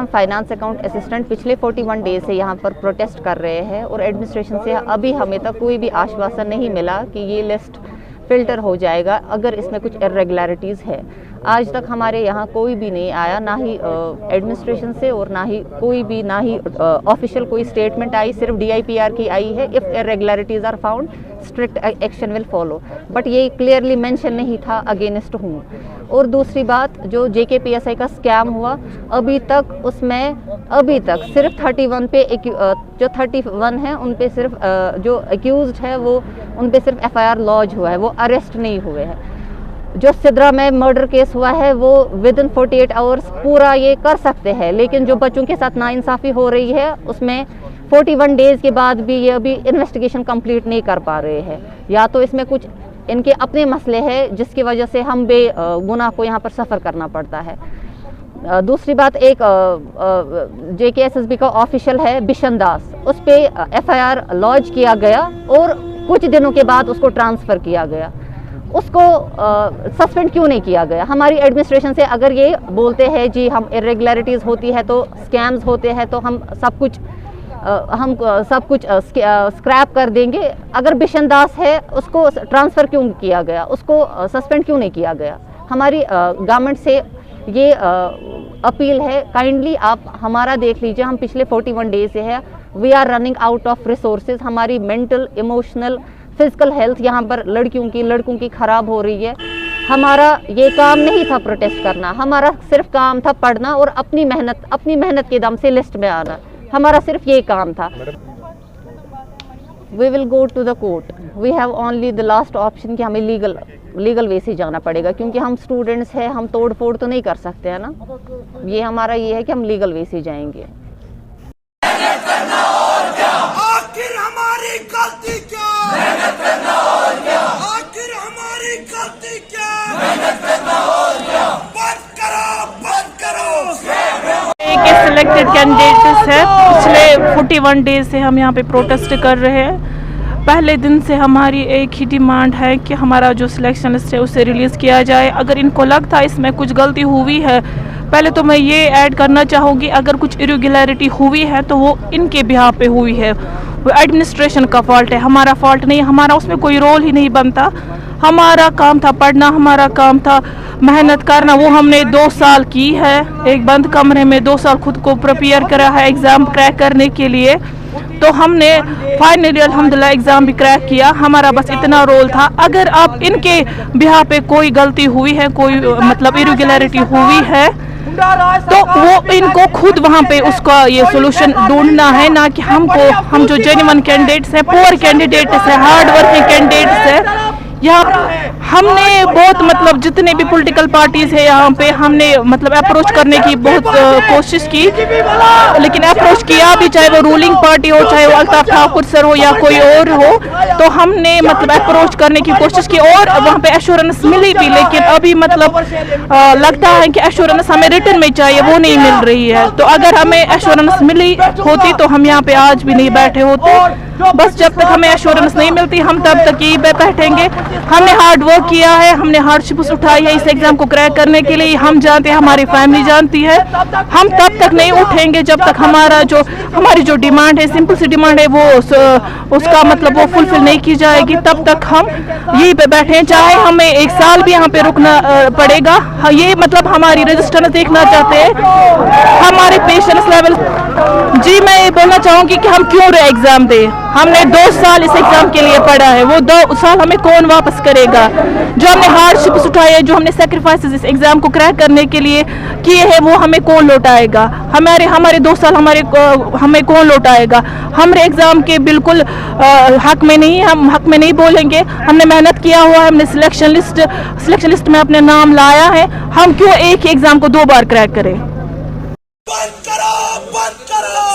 हम finance account assistant पिछले 41 days से यहाँ पर प्रोटेस्ट कर रहे हैं और एडमिनिस्ट्रेशन से अभी हमें तक कोई भी आश्वासन नहीं मिला कि ये लिस्ट फ़िल्टर हो जाएगा अगर इसमें कुछ इरेगुलरिटीज़ है। आज तक हमारे यहाँ कोई भी नहीं आया, ना ही एडमिनिस्ट्रेशन से और ना ही ऑफिशियल कोई स्टेटमेंट आई, सिर्फ DIPR की आई है, if irregularities are found strict action will follow, but ये क्लियरली मेंशन नहीं था अगेंस्ट हूँ। और दूसरी बात, जो JKPSI का स्कैम हुआ, अभी तक सिर्फ 31 पे जो 31 है उन पे सिर्फ जो अक्यूज्ड है वो उन पे सिर्फ FIR लॉन्च हुआ है, वो अरेस्ट नहीं हुए हैं। जो सिद्रा में मर्डर केस हुआ है वो विदिन 48 आवर्स पूरा ये कर सकते हैं, लेकिन जो बच्चों के साथ नाइंसाफ़ी हो रही है उसमें 41 डेज़ के बाद भी ये अभी इन्वेस्टिगेशन कंप्लीट नहीं कर पा रहे हैं। या तो इसमें कुछ इनके अपने मसले हैं जिसकी वजह से हम बेगुनाह को यहाँ पर सफ़र करना पड़ता है। दूसरी बात, एक JKSSB का ऑफिशियल है बिशन दास, उस पर FIR लॉन्च किया गया और कुछ दिनों के बाद उसको ट्रांसफ़र किया गया। उसको सस्पेंड क्यों नहीं किया गया? हमारी एडमिनिस्ट्रेशन से अगर ये बोलते हैं जी हम इरेगुलरिटीज़ होती है तो स्कैम्स होते हैं तो हम सब कुछ स्क्रैप कर देंगे, अगर बिशन दास है उसको ट्रांसफ़र क्यों किया गया, उसको सस्पेंड क्यों नहीं किया गया? हमारी गवर्नमेंट से ये अपील है, काइंडली आप हमारा देख लीजिए। हम पिछले 41 डेज से है, we are running out of resources. हमारी मेंटल, इमोशनल, फिजिकल हेल्थ यहाँ पर लड़कों की ख़राब हो रही है। हमारा ये काम नहीं था प्रोटेस्ट करना, हमारा सिर्फ काम था पढ़ना और अपनी मेहनत के दम से लिस्ट में आना, हमारा सिर्फ ये काम था। We will go to the court, we have only the last option कि हमें लीगल वे से जाना पड़ेगा, क्योंकि हम स्टूडेंट्स हैं, हम तोड़ फोड़ तो नहीं कर सकते हैं ना। ये हमारा ये है कि हम लीगल वे से जाएंगे। आखिर हमारी गलती क्या? मेहनत करना और क्या? आखिर हमारी गलती क्या? मेहनत करना और क्या? बंद करो। एक सिलेक्टेड कैंडिडेट्स है, पिछले 41 डेज से हम यहाँ पे प्रोटेस्ट कर रहे हैं। पहले दिन से हमारी एक ही डिमांड है कि हमारा जो सिलेक्शन लिस्ट है उसे रिलीज़ किया जाए। अगर इनको लगता है इसमें कुछ गलती हुई है, पहले तो मैं ये ऐड करना चाहूँगी, अगर कुछ इरेगुलरिटी हुई है तो वो इनके बिहाफ पे हुई है, वो एडमिनिस्ट्रेशन का फॉल्ट है, हमारा फॉल्ट नहीं। हमारा उसमें कोई रोल ही नहीं बनता। हमारा काम था पढ़ना, हमारा काम था मेहनत करना, वो हमने 2 साल की है। एक बंद कमरे में 2 साल खुद को प्रिपेयर करा है एग्ज़ाम क्रैक करने के लिए, तो हमने फाइनली अल्हम्दुलिल्लाह एग्ज़ाम भी क्रैक किया। हमारा बस इतना रोल था। अगर आप इनके बिहाफ पे कोई गलती हुई है, कोई मतलब इरेगुलरिटी हुई है, तो वो इनको खुद वहाँ पे उसका ये सोल्यूशन ढूंढना है, ना कि हम जो जेन्युइन कैंडिडेट्स हैं, पुअर कैंडिडेट्स हैं, हार्ड वर्किंग कैंडिडेट्स हैं, यहाँ हमने बहुत मतलब जितने भी पॉलिटिकल पार्टीज है यहाँ पे हमने मतलब अप्रोच करने की बहुत कोशिश की, लेकिन अप्रोच किया भी, चाहे वो रूलिंग पार्टी हो, चाहे वो अल्ताफ ठाकुर सर हो या कोई और हो, तो हमने मतलब अप्रोच करने की कोशिश की और वहाँ पे एश्योरेंस मिली भी, लेकिन अभी मतलब लगता है कि एश्योरेंस हमें रिटर्न में चाहिए, वो नहीं मिल रही है। तो अगर हमें एश्योरेंस मिली होती तो हम यहाँ पे आज भी नहीं बैठे होते। बस जब तक हमें एश्योरेंस नहीं मिलती हम तब तक यही पे बैठेंगे। हमने हार्ड वर्क किया है, हमने हार्डशिप्स उठाई है इस एग्जाम को क्रैक करने के लिए, हम जानते हैं, हमारी फैमिली जानती है। हम तब तक नहीं उठेंगे जब तक हमारी जो डिमांड है, सिंपल सी डिमांड है, वो उसका मतलब वो फुलफिल नहीं की जाएगी, तब तक हम यहीं पे बैठे हैं। चाहे हमें 1 साल भी यहाँ पे रुकना पड़ेगा, ये मतलब हमारी रजिस्टेंस देखना चाहते हैं, हमारे पेशेंस लेवल। जी मैं ये बोलना चाहूँगी कि हम क्यों एग्जाम दें? हमने 2 साल इस एग्जाम के लिए पढ़ा है, वो 2 साल हमें कौन वापस करेगा? जो हमने हार्डशिप्स उठाई है, जो हमने सेक्रीफाइसेस इस एग्जाम को क्रैक करने के लिए किए हैं, वो हमें कौन लौटाएगा? हमारे 2 साल हमें कौन लौटाएगा? हमारे एग्जाम के बिल्कुल हक में नहीं, हम हक में नहीं बोलेंगे। हमने मेहनत किया हुआ है, हमने सिलेक्शन लिस्ट में अपने नाम लाया है, हम क्यों एक ही एग्जाम को 2 बार क्रैक करें? बंद करो, बंद करो,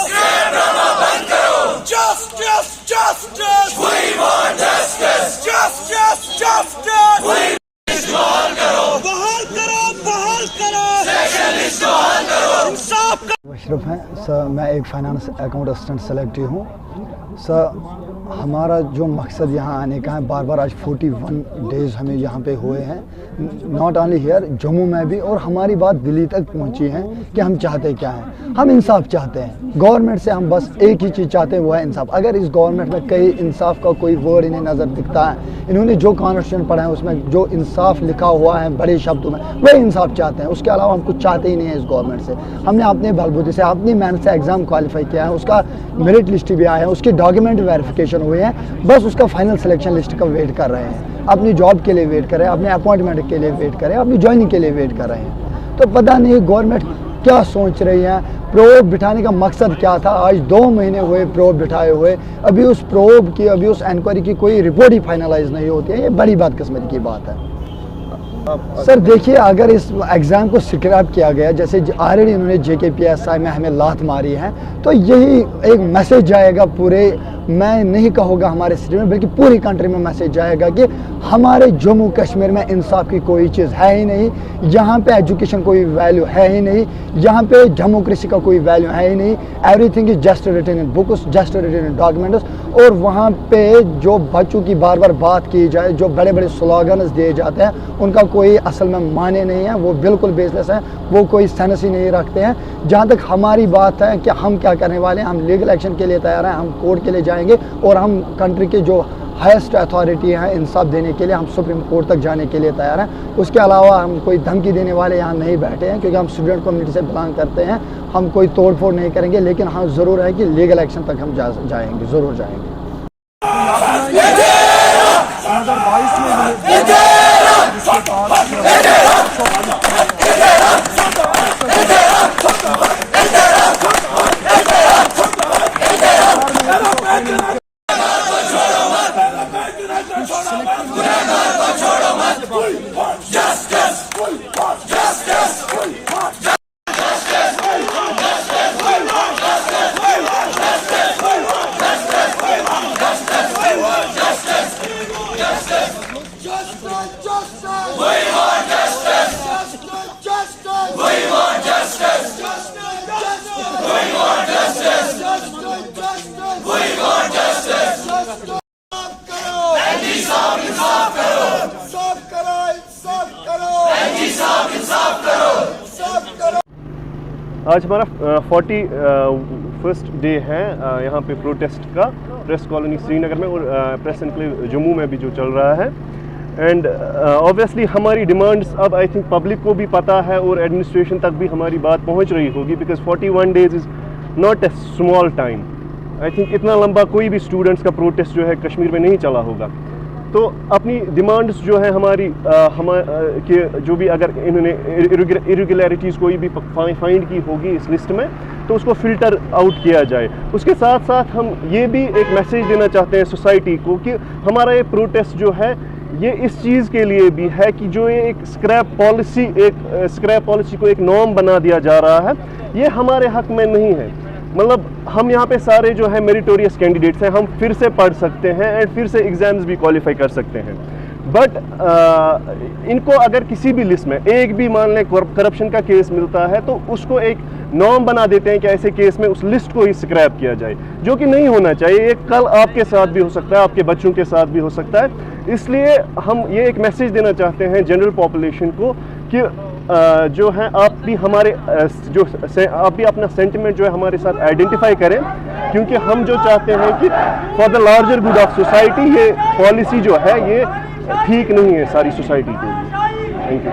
बंद करो। Justice, justice, we want justice. Justice, we बहाल करो, बहाल करो, सेक्शन लिस्ट बहाल करो, इंसाफ करो। अशरफ हैं सर, मैं एक फाइनेंस अकाउंट असिस्टेंट सेलेक्टिव हूँ सर। हमारा जो मकसद यहाँ आने का है, बार बार आज 41 डेज़ हमें यहाँ पे हुए हैं, नॉट ओनली हियर, जम्मू में भी, और हमारी बात दिल्ली तक पहुंची है कि हम चाहते क्या हैं। हम इंसाफ चाहते हैं। गवर्नमेंट से हम बस एक ही चीज़ चाहते हैं, वो है इंसाफ। अगर इस गवर्नमेंट में कहीं इंसाफ का कोई वर्ड इन्हें नज़र दिखता है, इन्होंने जो कॉन्स्टिट्यूशन पढ़ा है उसमें जो इंसाफ लिखा हुआ है बड़े शब्दों में, वही इंसाफ चाहते हैं। उसके अलावा हम कुछ चाहते ही नहीं है इस गवर्नमेंट से। हमने अपने बलबूते से, अपनी मेहनत से एग्ज़ाम क्वालिफाई किया है, उसका मेरिट लिस्ट भी आया है, उसकी डॉक्यूमेंट वेरिफिकेशन हुई है, बस उसका फाइनल सिलेक्शन लिस्ट का वेट कर रहे हैं। अपनी जॉब के लिए वेट कर रहे हैं, अपने अपॉइंटमेंट के लिए वेट कर रहे हैं, अपनी ज्वाइनिंग के लिए वेट कर रहे हैं। तो पता नहीं गवर्नमेंट क्या सोच रही है। प्रोब बिठाने का मकसद क्या था? आज 2 महीने हुए प्रोब बिठाए हुए, अभी उस प्रोब की, अभी उस इंक्वायरी की कोई रिपोर्ट ही फाइनलाइज नहीं होती है। ये बड़ी बदकिस्मती की बात है। सर देखिए, अगर इस एग्ज़ाम को स्क्रैप किया गया, जैसे ऑलरेडी इन्होंने JKPSI में हमें लात मारी है, तो यही एक मैसेज जाएगा पूरे, मैं नहीं कहूँगा हमारे सिटी में, बल्कि पूरी कंट्री में मैसेज जाएगा कि हमारे जम्मू कश्मीर में इंसाफ की कोई चीज़ है ही नहीं, यहाँ पे एजुकेशन कोई वैल्यू है ही नहीं, यहाँ पे डेमोक्रेसी का कोई वैल्यू है ही नहीं। Everything is just written in books, just written in documents. और वहाँ पे जो बच्चों की बार बार बात की जाए, जो बड़े बड़े स्लोगन्स दिए जाते हैं, उनका कोई असल में माने नहीं है, वो बिल्कुल बेसलेस हैं, वो कोई सेंस ही नहीं रखते हैं। जहाँ तक हमारी बात है कि हम क्या करने वाले हैं, हम लीगल एक्शन के लिए तैयार हैं, हम कोर्ट के लिए जाएंगे, और हम कंट्री के जो हाईएस्ट अथॉरिटी है इंसाफ देने के लिए, हम सुप्रीम कोर्ट तक जाने के लिए तैयार हैं। उसके अलावा हम कोई धमकी देने वाले यहाँ नहीं बैठे हैं, क्योंकि हम स्टूडेंट कम्युनिटी से बिलोंग करते हैं। हम कोई तोड़ फोड़ नहीं करेंगे, लेकिन हाँ ज़रूर है कि लीगल एक्शन तक हम जाएंगे, ज़रूर जाएंगे। 2022 में आज हमारा 41st डे है यहाँ पे प्रोटेस्ट का, प्रेस कॉलोनी श्रीनगर में, और प्रेस एनक्लेव जम्मू में भी जो चल रहा है। एंड ऑब्वियसली हमारी डिमांड्स अब आई थिंक पब्लिक को भी पता है, और एडमिनिस्ट्रेशन तक भी हमारी बात पहुँच रही होगी, because 41 days is not a small time. I think इतना लंबा कोई भी स्टूडेंट्स का प्रोटेस्ट जो है कश्मीर में नहीं चला होगा। तो अपनी डिमांड्स जो है हमारी कि जो भी अगर इन्होंने इरेगुलरिटीज़ कोई भी फाइंड की होगी इस लिस्ट में, तो उसको फ़िल्टर आउट किया जाए। उसके साथ साथ हम ये भी एक मैसेज देना चाहते हैं सोसाइटी को कि हमारा ये प्रोटेस्ट जो है ये इस चीज़ के लिए भी है कि जो ये एक स्क्रैप पॉलिसी को एक नॉर्म बना दिया जा रहा है, ये हमारे हक में नहीं है। मतलब हम यहाँ पे सारे जो है मेरिटोरियस कैंडिडेट्स हैं, हम फिर से पढ़ सकते हैं एंड फिर से एग्ज़ाम्स भी क्वालिफाई कर सकते हैं। बट इनको अगर किसी भी लिस्ट में एक भी मान लें करप्शन का केस मिलता है, तो उसको एक नॉर्म बना देते हैं कि ऐसे केस में उस लिस्ट को ही स्क्रैप किया जाए, जो कि नहीं होना चाहिए। ये कल आपके साथ भी हो सकता है, आपके बच्चों के साथ भी हो सकता है। इसलिए हम ये एक मैसेज देना चाहते हैं जनरल पॉपुलेशन को कि जो है आप भी हमारे आप भी अपना सेंटिमेंट जो है हमारे साथ आइडेंटिफाई करें, क्योंकि हम जो चाहते हैं कि for the larger good of society ये पॉलिसी जो है ये ठीक नहीं है सारी सोसाइटी के लिए। Thank you.